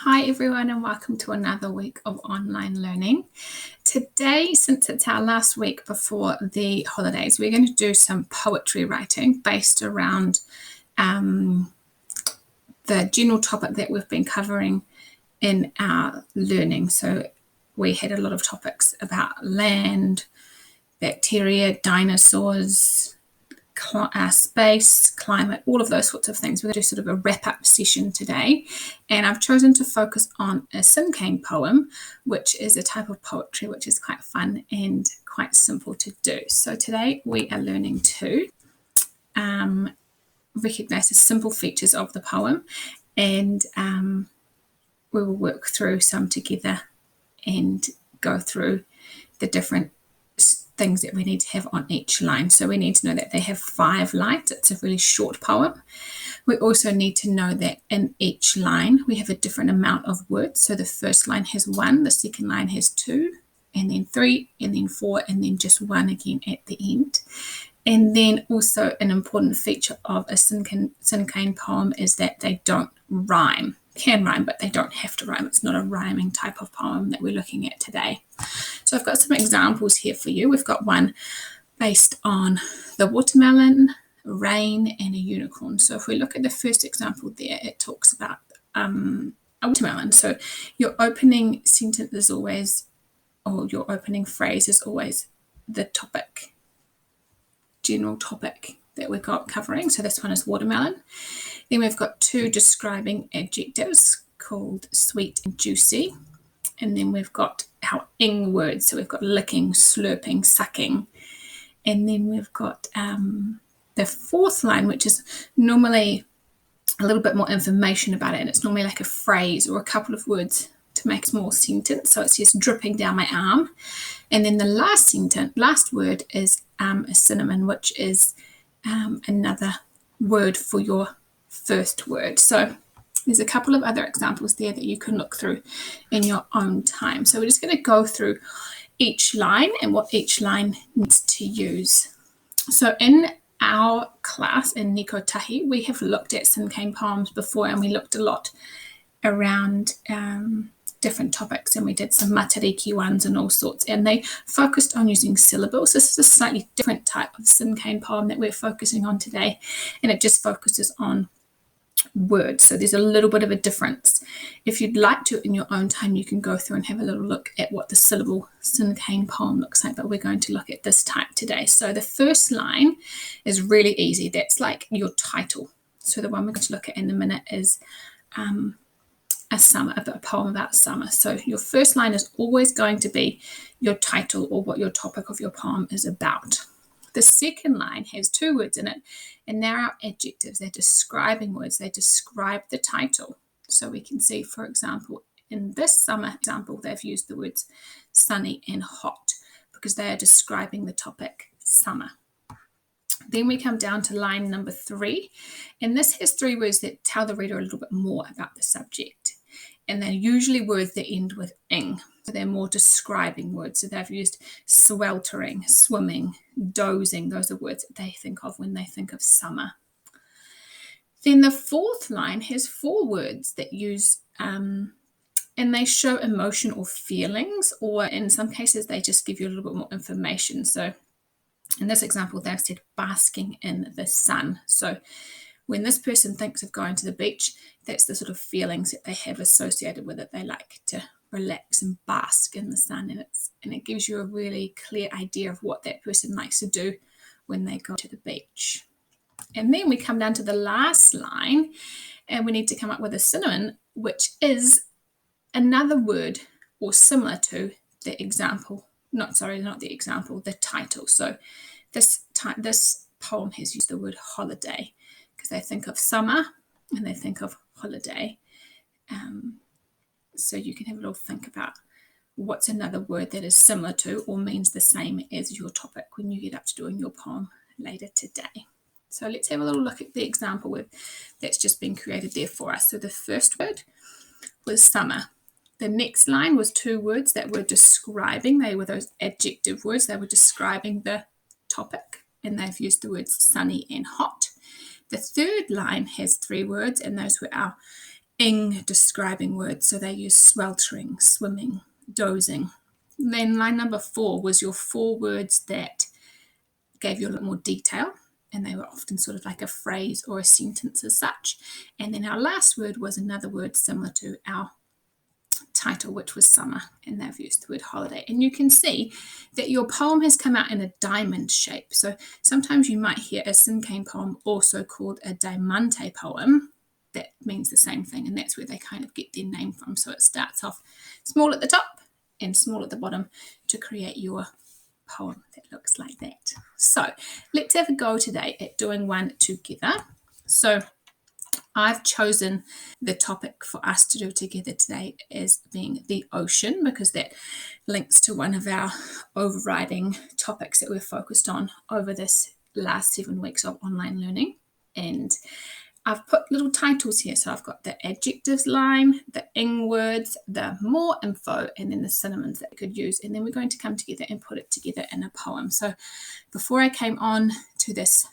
Hi everyone and welcome to another week of online learning. Today, since it's our last week before the holidays, we're going to do some poetry writing based around the general topic that we've been covering in our learning. So we had a lot of topics about land, bacteria, dinosaurs, space, climate, all of those sorts of things. We're going to do sort of a wrap-up session today, and I've chosen to focus on a Cinquain poem, which is a type of poetry which is quite fun and quite simple to do. So today we are learning to recognise the simple features of the poem, and we will work through some together and go through the different things that we need to have on each line. So we need to know that they have 5 lines. It's a really short poem. We also need to know that in each line we have a different amount of words. So the first line has 1, the second line has 2, and then 3, and then 4, and then just 1 again at the end. And then also an important feature of a Cinquain poem is that they don't rhyme. Can rhyme, but they don't have to rhyme. It's not a rhyming type of poem that we're looking at today. So I've got some examples here for you. We've got one based on the watermelon, rain, and a unicorn. So if we look at the first example there, it talks about a watermelon. So your opening sentence is always, or your opening phrase is always the topic, general topic that we've got covering. So this one is watermelon. Then we've got 2 describing adjectives called sweet and juicy. And then we've got our ing words. So we've got licking, slurping, sucking. And then we've got the fourth line, which is normally a little bit more information about it. And it's normally like a phrase or a couple of words to make a small sentence. So it says dripping down my arm. And then the last word is a synonym, which is another word for your first word. So there's a couple of other examples there that you can look through in your own time. So we're just going to go through each line and what each line needs to use. So in our class in Nikotahi, we have looked at Cinquain poems before, and we looked a lot around different topics, and we did some matariki ones and all sorts, and they focused on using syllables. This is a slightly different type of Cinquain poem that we're focusing on today, and it just focuses on words. So there's a little bit of a difference. If you'd like to in your own time, you can go through and have a little look at what the syllable Cinquain poem looks like, but we're going to look at this type today. So the first line is really easy. That's like your title. So the one we're going to look at in a minute is a poem about summer. So your first line is always going to be your title or what your topic of your poem is about. The second line has 2 words in it, and they're our adjectives. They're describing words. They describe the title. So we can see, for example, in this summer example, they've used the words sunny and hot because they are describing the topic summer. Then we come down to line number 3, and this has 3 words that tell the reader a little bit more about the subject. And they're usually words that end with ing. So they're more describing words. So they've used sweltering, swimming, dozing. Those are words that they think of when they think of summer. Then the fourth line has 4 words that use, and they show emotion or feelings, or in some cases, they just give you a little bit more information. So in this example, they've said basking in the sun. So when this person thinks of going to the beach, that's the sort of feelings that they have associated with it. They like to relax and bask in the sun, and it gives you a really clear idea of what that person likes to do when they go to the beach. And then we come down to the last line, and we need to come up with a synonym, which is another word or similar to the example. Not the example, the title. So this poem has used the word holiday because they think of summer and they think of holiday. So you can have a little think about what's another word that is similar to or means the same as your topic when you get up to doing your poem later today. So let's have a little look at the example that's just been created there for us. So the first word was summer. The next line was 2 words that were describing. They were those adjective words. They were describing the topic, and they've used the words sunny and hot. The third line has 3 words, and those were our ing describing words. So they use sweltering, swimming, dozing. Then line number 4 was your 4 words that gave you a little more detail, and they were often sort of like a phrase or a sentence as such. And then our last word was another word similar to our title, which was summer, and they've used the word holiday. And you can see that your poem has come out in a diamond shape. So sometimes you might hear a Cinquain poem also called a diamante poem. That means the same thing, and that's where they kind of get their name from. So it starts off small at the top and small at the bottom to create your poem that looks like that. So let's have a go today at doing one together. So I've chosen the topic for us to do together today as being the ocean, because that links to one of our overriding topics that we're focused on over this last 7 weeks of online learning. And I've put little titles here. So I've got the adjectives line, the ing words, the more info, and then the synonyms that we could use. And then we're going to come together and put it together in a poem. So before I came on to this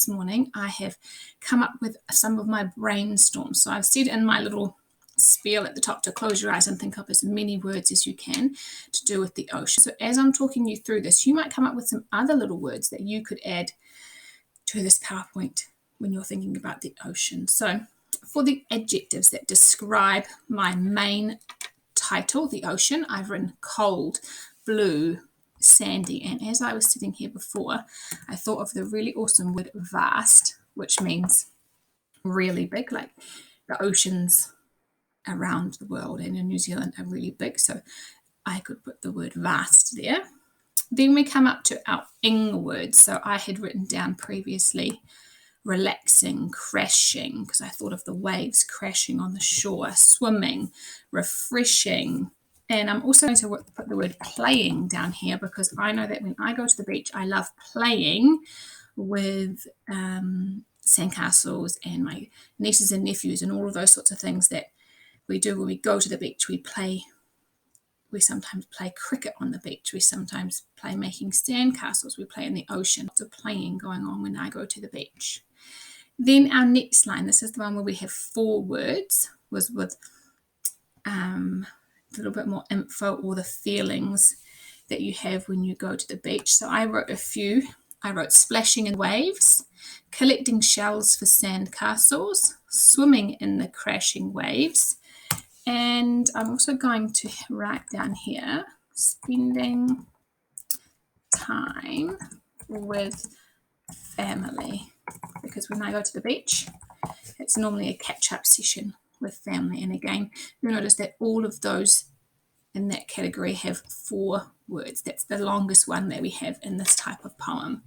morning, I have come up with some of my brainstorms. So I've said in my little spiel at the top to close your eyes and think of as many words as you can to do with the ocean. So as I'm talking you through this, you might come up with some other little words that you could add to this PowerPoint when you're thinking about the ocean. So for the adjectives that describe my main title, the ocean, I've written cold, blue, sandy. And as I was sitting here before, I thought of the really awesome word vast, which means really big, like the oceans around the world and in New Zealand are really big. So I could put the word vast there. Then we come up to our ing words. So I had written down previously relaxing, crashing, because I thought of the waves crashing on the shore, swimming, refreshing. And I'm also going to put the word playing down here, because I know that when I go to the beach, I love playing with sandcastles and my nieces and nephews and all of those sorts of things that we do when we go to the beach. We play. We sometimes play cricket on the beach. We sometimes play making sandcastles. We play in the ocean. Lots of playing going on when I go to the beach. Then our next line, this is the one where we have 4 words, was with a little bit more info or the feelings that you have when you go to the beach. So I wrote a few. I wrote splashing in waves, collecting shells for sandcastles, swimming in the crashing waves. And I'm also going to write down here, spending time with family, because when I go to the beach, it's normally a catch-up session with family. And again, you'll notice that all of those in that category have 4 words. That's the longest one that we have in this type of poem.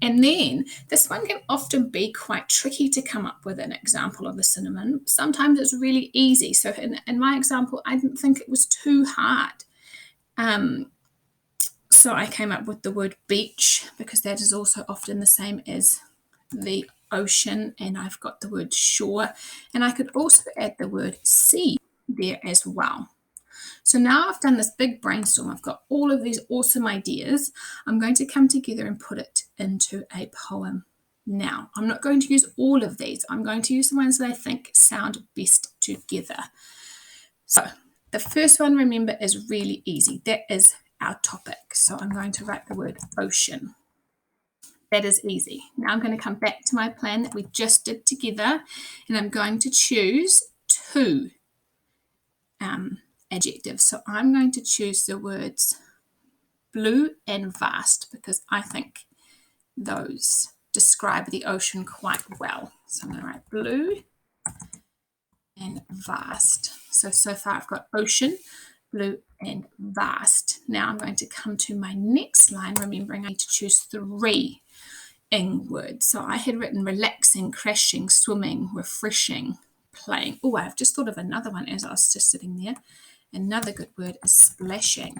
And then this one can often be quite tricky to come up with an example of a synonym. Sometimes it's really easy. So in my example, I didn't think it was too hard. So I came up with the word beach, because that is also often the same as the ocean. And I've got the word shore. And I could also add the word sea there as well. So now I've done this big brainstorm. I've got all of these awesome ideas. I'm going to come together and put it into a poem. Now, I'm not going to use all of these. I'm going to use the ones that I think sound best together. So the first one, remember, is really easy. That is our topic. So I'm going to write the word ocean. That is easy. Now I'm going to come back to my plan that we just did together, and I'm going to choose 2 adjectives. So I'm going to choose the words blue and vast, because I think those describe the ocean quite well. So I'm going to write blue and vast. So far I've got ocean, blue and vast. Now I'm going to come to my next line, remembering I need to choose 3 ing words. So I had written relaxing, crashing, swimming, refreshing, playing. Oh, I've just thought of another one as I was just sitting there. Another good word is splashing.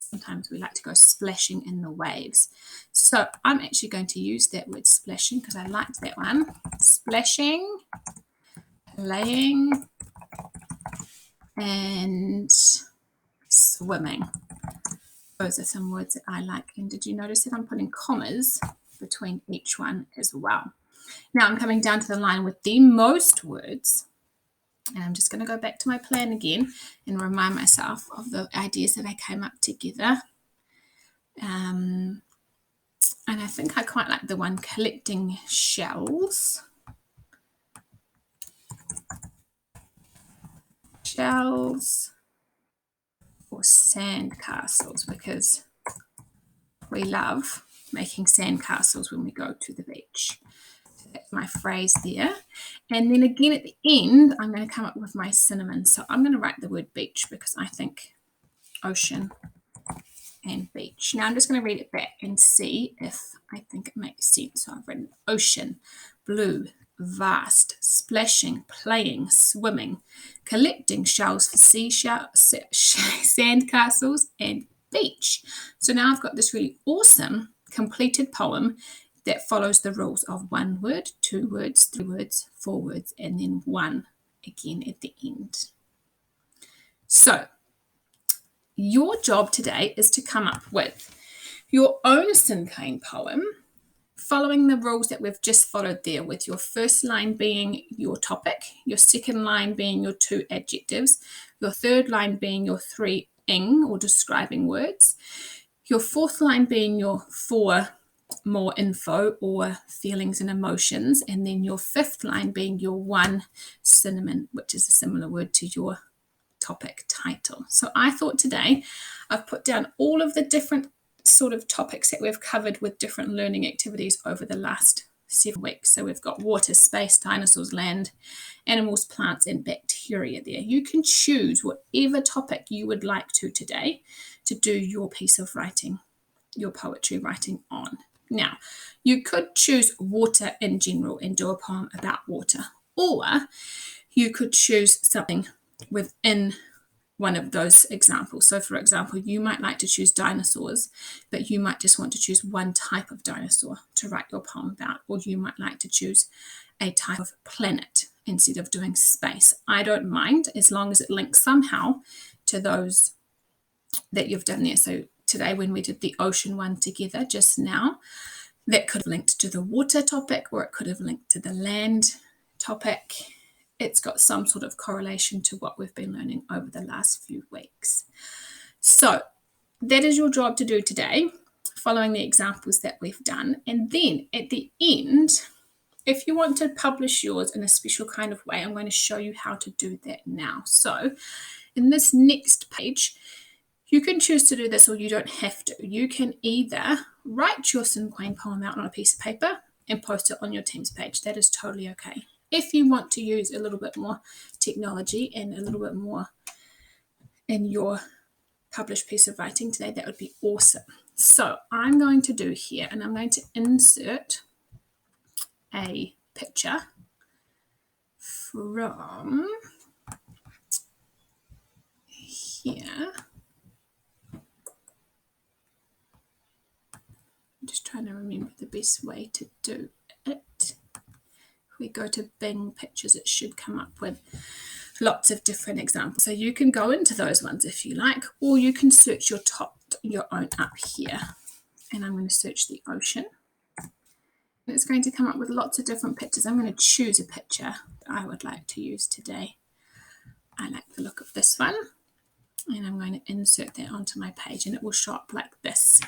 Sometimes we like to go splashing in the waves. So I'm actually going to use that word splashing because I liked that one. Splashing, playing, and swimming. Those are some words that I like. And did you notice that I'm putting commas between each one as well? Now I'm coming down to the line with the most words. And I'm just going to go back to my plan again and remind myself of the ideas that I came up together. And I think I quite like the one collecting shells. Shells or sand castles, because we love making sand castles when we go to the beach. So that's my phrase there. And then again at the end, I'm going to come up with my cinnamon. So I'm going to write the word beach because I think ocean and beach. Now I'm just going to read it back and see if I think it makes sense. So I've written ocean, blue, vast, splashing, playing, swimming, collecting shells for seashell, sand castles, and beach. So now I've got this really awesome completed poem that follows the rules of 1 word, 2 words, 3 words, 4 words, and then 1 again at the end. So your job today is to come up with your own Cinquain poem, following the rules that we've just followed there, with your first line being your topic, your second line being your 2 adjectives, your third line being your 3 ing or describing words, your fourth line being your 4 more info or feelings and emotions, and then your fifth line being your 1 cinnamon, which is a similar word to your topic title. So I thought today I've put down all of the different sort of topics that we've covered with different learning activities over the last 7 weeks. So we've got water, space, dinosaurs, land, animals, plants, and bacteria there. You can choose whatever topic you would like to today to do your piece of writing, your poetry writing on. Now, you could choose water in general and do a poem about water, or you could choose something within one of those examples. So for example, you might like to choose dinosaurs, but you might just want to choose one type of dinosaur to write your poem about, or you might like to choose a type of planet instead of doing space. I don't mind, as long as it links somehow to those that you've done there. So today when we did the ocean one together just now, that could have linked to the water topic, or it could have linked to the land topic. It's got some sort of correlation to what we've been learning over the last few weeks. So that is your job to do today, following the examples that we've done. And then at the end, if you want to publish yours in a special kind of way, I'm going to show you how to do that now. So in this next page, you can choose to do this, or you don't have to. You can either write your Cinquain poem out on a piece of paper and post it on your Teams page. That is totally okay. If you want to use a little bit more technology and a little bit more in your published piece of writing today, that would be awesome. So I'm going to do here, and I'm going to insert a picture from here. I'm just trying to remember the best way to do it. If we go to Bing Pictures, it should come up with lots of different examples. So you can go into those ones if you like, or you can search your own up here. And I'm going to search the ocean. And it's going to come up with lots of different pictures. I'm going to choose a picture I would like to use today. I like the look of this one. And I'm going to insert that onto my page, and it will show up like this.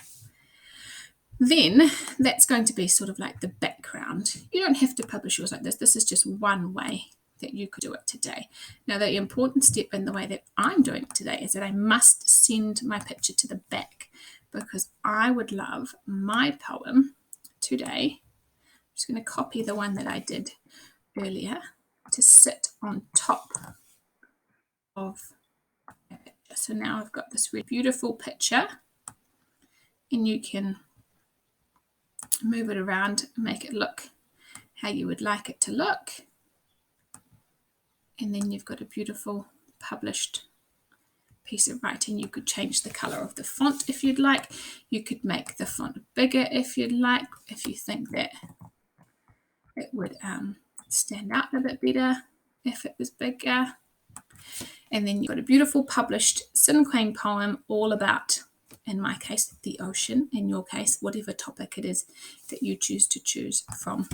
Then that's going to be sort of like the background. You don't have to publish yours like this. This is just one way that you could do it today. Now, the important step in the way that I'm doing it today is that I must send my picture to the back, because I would love my poem today. I'm just going to copy the one that I did earlier to sit on top of that picture. So now I've got this really beautiful picture, and you can move it around and make it look how you would like it to look. And then you've got a beautiful published piece of writing. You could change the color of the font if you'd like. You could make the font bigger if you'd like, if you think that it would stand out a bit better if it was bigger. And then you've got a beautiful published Cinquain poem all about, in my case, the ocean. In your case, whatever topic it is that you choose to choose from